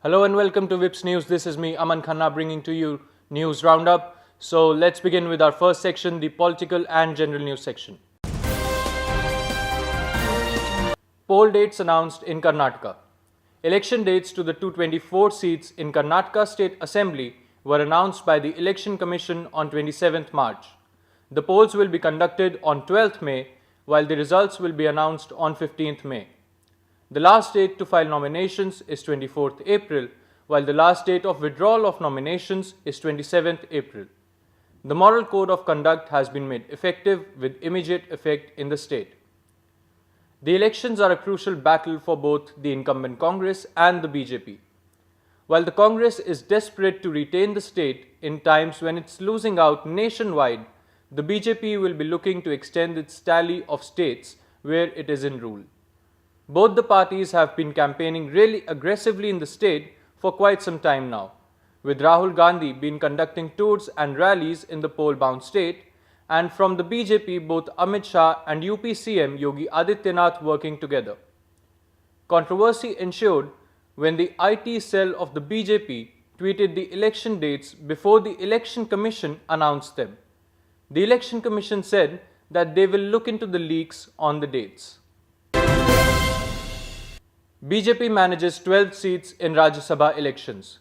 Hello and welcome to Vips News. This is me, Aman Khanna, bringing to you News Roundup. So let's begin with our first section, the political and general news section. Poll dates announced in Karnataka. Election dates to the 224 seats in Karnataka State Assembly were announced by the Election Commission on 27th March. The polls will be conducted on 12th May, while the results will be announced on 15th May. The last date to file nominations is 24th April, while the last date of withdrawal of nominations is 27th April. The Model Code of Conduct has been made effective with immediate effect in the state. The elections are a crucial battle for both the incumbent Congress and the BJP. While the Congress is desperate to retain the state in times when it's losing out nationwide, the BJP will be looking to extend its tally of states where it is in rule. Both the parties have been campaigning really aggressively in the state for quite some time now, with Rahul Gandhi been conducting tours and rallies in the poll-bound state, and from the BJP both Amit Shah and UP CM Yogi Adityanath working together. Controversy ensued when the IT cell of the BJP tweeted the election dates before the Election Commission announced them. The Election Commission said that they will look into the leaks on the dates. BJP manages 12 seats in Rajya Sabha elections.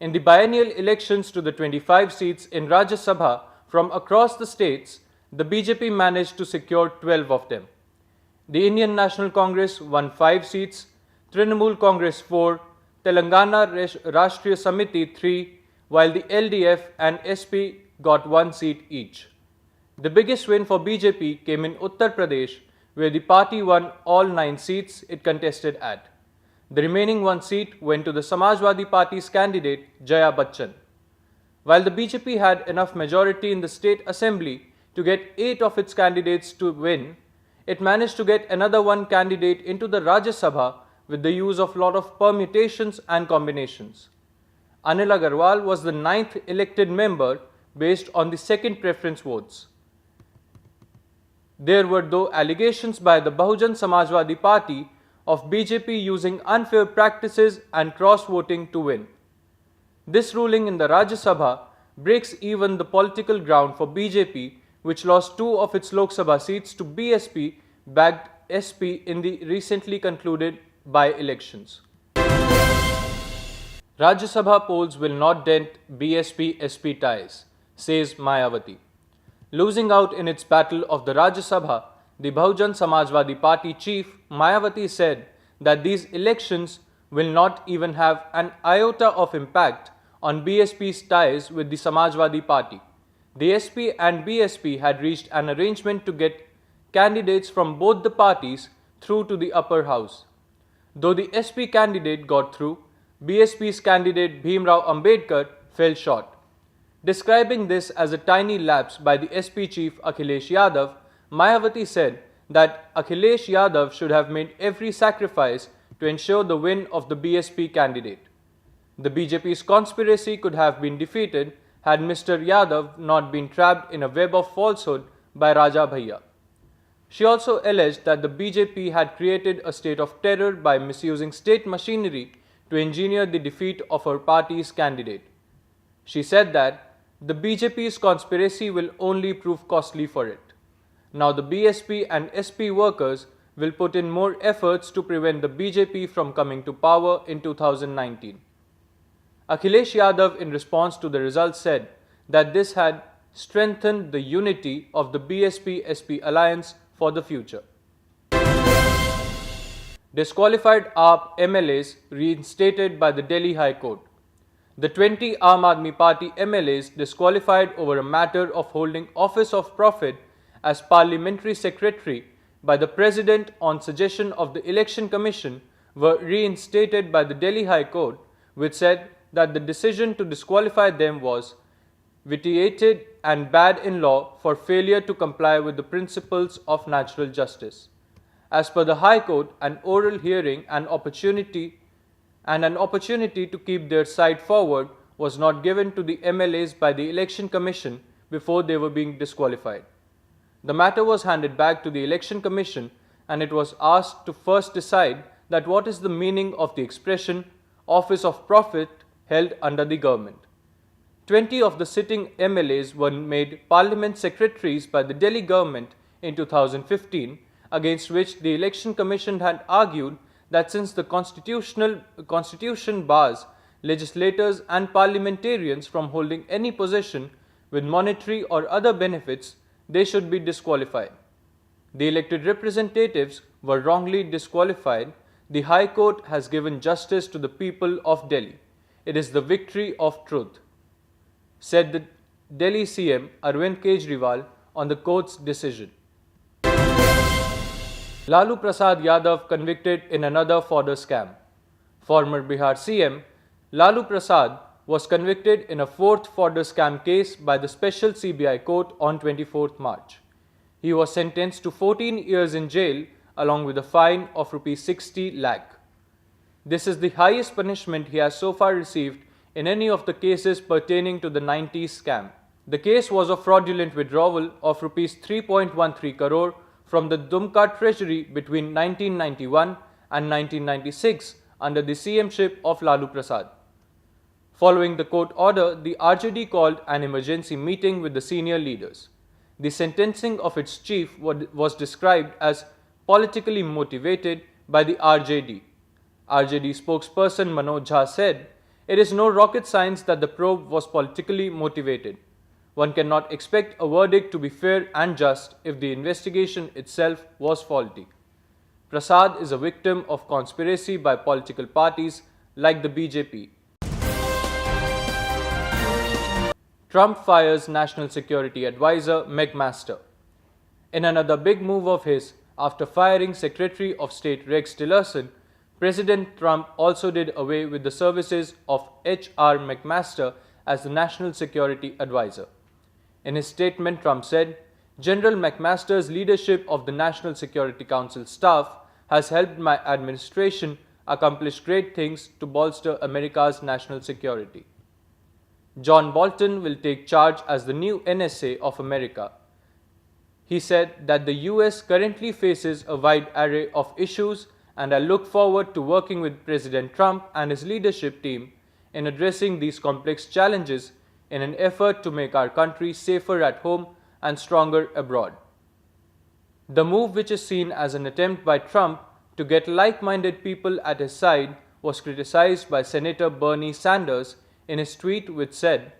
In the biennial elections to the 25 seats in Rajya Sabha from across the states, the BJP managed to secure 12 of them. The Indian National Congress won 5 seats, Trinamool Congress 4, Telangana Rashtriya Samiti 3, while the LDF and SP got 1 seat each. The biggest win for BJP came in Uttar Pradesh, where the party won all 9 seats it contested at. The remaining 1 seat went to the Samajwadi Party's candidate Jaya Bachchan. While the BJP had enough majority in the state assembly to get 8 of its candidates to win, it managed to get another 1 candidate into the Rajya Sabha with the use of lot of permutations and combinations. Anil Agarwal was the 9th elected member based on the second preference votes. There were though allegations by the Bahujan Samajwadi Party of BJP using unfair practices and cross-voting to win. This ruling in the Rajya Sabha breaks even the political ground for BJP, which lost 2 of its Lok Sabha seats to BSP backed SP in the recently concluded by-elections. Rajya Sabha polls will not dent BSP-SP ties, says Mayawati. Losing out in its battle of the Rajya Sabha, the Bahujan Samajwadi Party chief Mayawati said that these elections will not even have an iota of impact on BSP's ties with the Samajwadi Party. The SP and BSP had reached an arrangement to get candidates from both the parties through to the upper house. Though the SP candidate got through, BSP's candidate Bhimrao Ambedkar fell short. Describing this as a tiny lapse by the SP chief Akhilesh Yadav, Mayawati said that Akhilesh Yadav should have made every sacrifice to ensure the win of the BSP candidate. The BJP's conspiracy could have been defeated had Mr. Yadav not been trapped in a web of falsehood by Raja Bhaiya. She also alleged that the BJP had created a state of terror by misusing state machinery to engineer the defeat of her party's candidate. She said that the BJP's conspiracy will only prove costly for it. Now the BSP and SP workers will put in more efforts to prevent the BJP from coming to power in 2019. Akhilesh Yadav in response to the results said that this had strengthened the unity of the BSP-SP alliance for the future. Disqualified AAP MLAs reinstated by the Delhi High Court. The 20 Aam Aadmi Party MLAs disqualified over a matter of holding office of profit as parliamentary secretary by the President on suggestion of the Election Commission were reinstated by the Delhi High Court, which said that the decision to disqualify them was vitiated and bad in law for failure to comply with the principles of natural justice. As per the High Court, an oral hearing and an opportunity to keep their side forward was not given to the MLAs by the Election Commission before they were being disqualified. The matter was handed back to the Election Commission and it was asked to first decide that what is the meaning of the expression office of profit held under the government. 20 of the sitting MLAs were made parliament secretaries by the Delhi government in 2015, against which the Election Commission had argued that since the constitution bars legislators and parliamentarians from holding any position with monetary or other benefits, they should be disqualified. The elected representatives were wrongly disqualified. The High Court has given justice to the people of Delhi. It is the victory of truth, said the Delhi CM Arvind Kejriwal on the court's decision. Lalu Prasad Yadav convicted in another fodder scam. Former Bihar CM Lalu Prasad was convicted in a fourth fodder scam case by the special CBI court on 24th March. He was sentenced to 14 years in jail along with a fine of Rs 60 lakh. This is the highest punishment he has so far received in any of the cases pertaining to the 90s scam. The case was a fraudulent withdrawal of Rs 3.13 crore from the Dumka treasury between 1991 and 1996 under the CMship of Lalu Prasad. Following the court order, the RJD called an emergency meeting with the senior leaders. The sentencing of its chief was described as politically motivated by the RJD. RJD spokesperson Manoj Jha said, "It is no rocket science that the probe was politically motivated. One cannot expect a verdict to be fair and just if the investigation itself was faulty." Prasad is a victim of conspiracy by political parties like the BJP. Trump fires National Security Advisor McMaster. In another big move of his, after firing Secretary of State Rex Tillerson, President Trump also did away with the services of H.R. McMaster as the National Security Advisor. In his statement, Trump said, "General McMaster's leadership of the National Security Council staff has helped my administration accomplish great things to bolster America's national security." John Bolton will take charge as the new NSA of America. He said that the US currently faces a wide array of issues, and I look forward to working with President Trump and his leadership team in addressing these complex challenges in an effort to make our country safer at home and stronger abroad. The move, which is seen as an attempt by Trump to get like-minded people at his side, was criticized by Senator Bernie Sanders in his tweet, which said,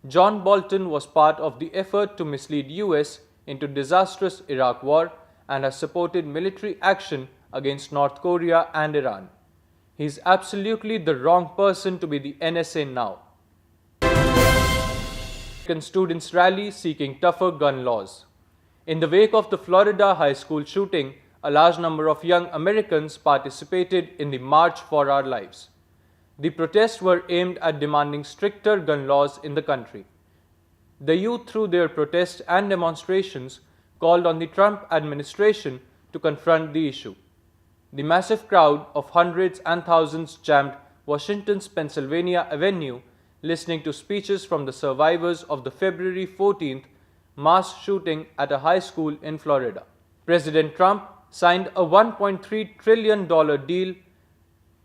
"John Bolton was part of the effort to mislead US into disastrous Iraq war and has supported military action against North Korea and Iran. He is absolutely the wrong person to be the NSA now." Students rally seeking tougher gun laws. In the wake of the Florida high school shooting, a large number of young Americans participated in the March for Our Lives. The protests were aimed at demanding stricter gun laws in the country. The youth, through their protests and demonstrations, called on the Trump administration to confront the issue. The massive crowd of hundreds and thousands jammed Washington's Pennsylvania Avenue, listening to speeches from the survivors of the February 14th mass shooting at a high school in Florida. President Trump signed a $1.3 trillion deal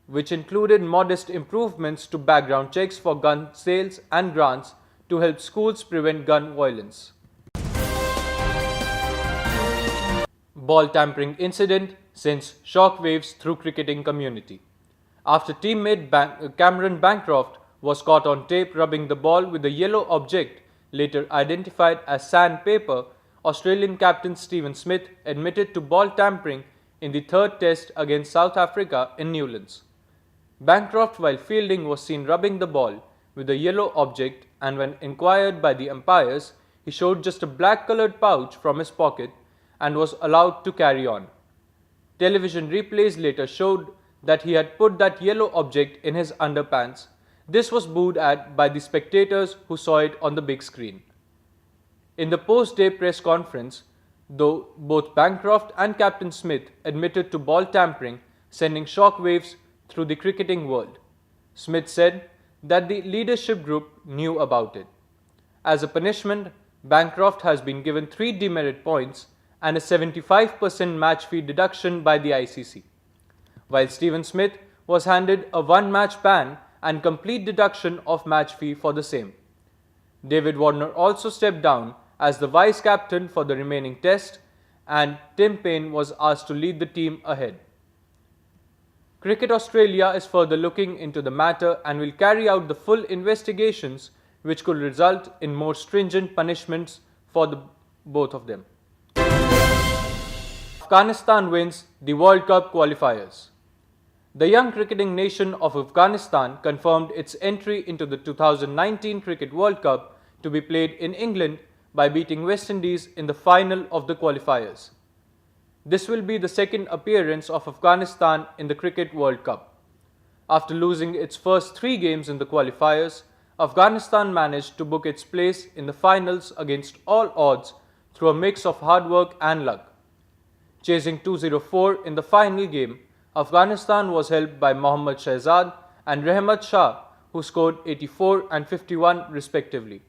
which included modest improvements to background checks for gun sales and grants to help schools prevent gun violence. Ball tampering incident sends shockwaves through cricketing community. After teammate Cameron Bancroft was caught on tape rubbing the ball with a yellow object, later identified as sandpaper, Australian captain Steven Smith admitted to ball tampering in the third test against South Africa in Newlands. Bancroft, while fielding, was seen rubbing the ball with a yellow object, and when inquired by the umpires, he showed just a black-colored pouch from his pocket and was allowed to carry on. Television replays later showed that he had put that yellow object in his underpants. This was booed at by the spectators who saw it on the big screen. In the post-day press conference, though, both Bancroft and Captain Smith admitted to ball tampering, sending shockwaves through the cricketing world. Smith said that the leadership group knew about it. As a punishment, Bancroft has been given 3 demerit points and a 75% match fee deduction by the ICC, while Steven Smith was handed a one-match ban and complete deduction of match fee for the same. David Warner also stepped down as the vice-captain for the remaining test, and Tim Paine was asked to lead the team ahead. Cricket Australia is further looking into the matter and will carry out the full investigations which could result in more stringent punishments for both of them. Afghanistan wins the World Cup qualifiers. The young cricketing nation of Afghanistan confirmed its entry into the 2019 Cricket World Cup to be played in England by beating West Indies in the final of the qualifiers. This will be the second appearance of Afghanistan in the Cricket World Cup. After losing its first 3 games in the qualifiers, Afghanistan managed to book its place in the finals against all odds through a mix of hard work and luck. Chasing 204 in the final game, Afghanistan was helped by Mohammad Shahzad and Rahmat Shah, who scored 84 and 51 respectively.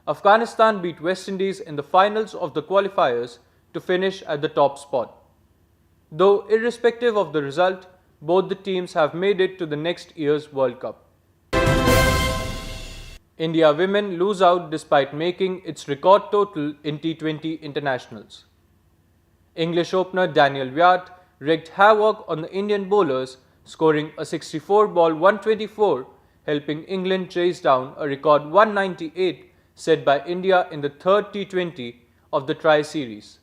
Afghanistan beat West Indies in the finals of the qualifiers to finish at the top spot. Though irrespective of the result, both the teams have made it to the next year's World Cup. India women lose out despite making its record total in T20 internationals. English opener Daniel Viat wreaked havoc on the Indian bowlers, scoring a 64-ball 124, helping England chase down a record 198 set by India in the third T20 of the tri-series.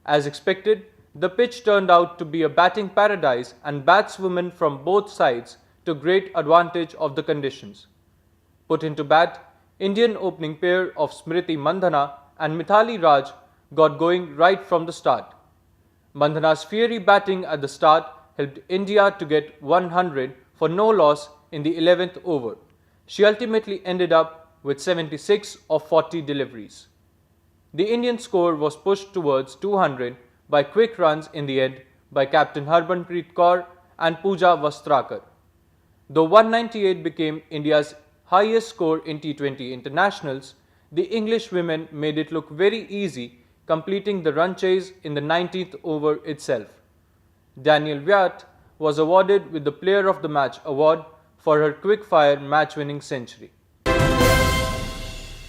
As expected, the pitch turned out to be a batting paradise and batswomen from both sides took great advantage of the conditions. Put into bat, Indian opening pair of Smriti Mandhana and Mithali Raj got going right from the start. Mandhana's fiery batting at the start helped India to get 100 for no loss in the 11th over. She ultimately ended up with 76 of 40 deliveries. The Indian score was pushed towards 200 by quick runs in the end by captain Harmanpreet Kaur and Pooja Vastrakar. Though 198 became India's highest score in T20 internationals, the English women made it look very easy, completing the run chase in the 19th over itself. Daniel Viat was awarded with the Player of the Match award for her quick-fire match-winning century.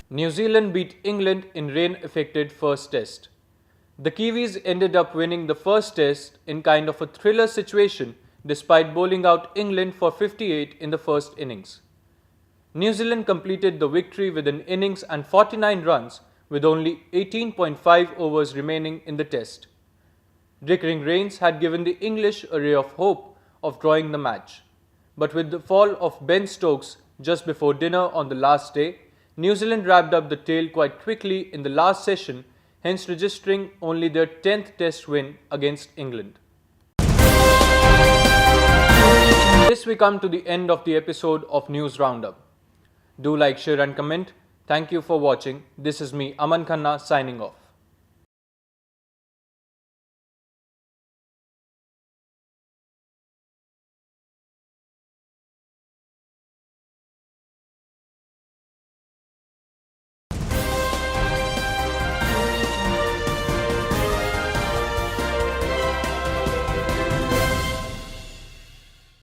New Zealand beat England in rain-affected first test. The Kiwis ended up winning the first test in kind of a thriller situation despite bowling out England for 58 in the first innings. New Zealand completed the victory with an innings and 49 runs with only 18.5 overs remaining in the test. Rickering rains had given the English a ray of hope of drawing the match. But with the fall of Ben Stokes just before dinner on the last day, New Zealand wrapped up the tale quite quickly in the last session, hence registering only their 10th test win against England. This we come to the end of the episode of News Roundup. Do like, share and comment. Thank you for watching. This is me, Aman Khanna, signing off.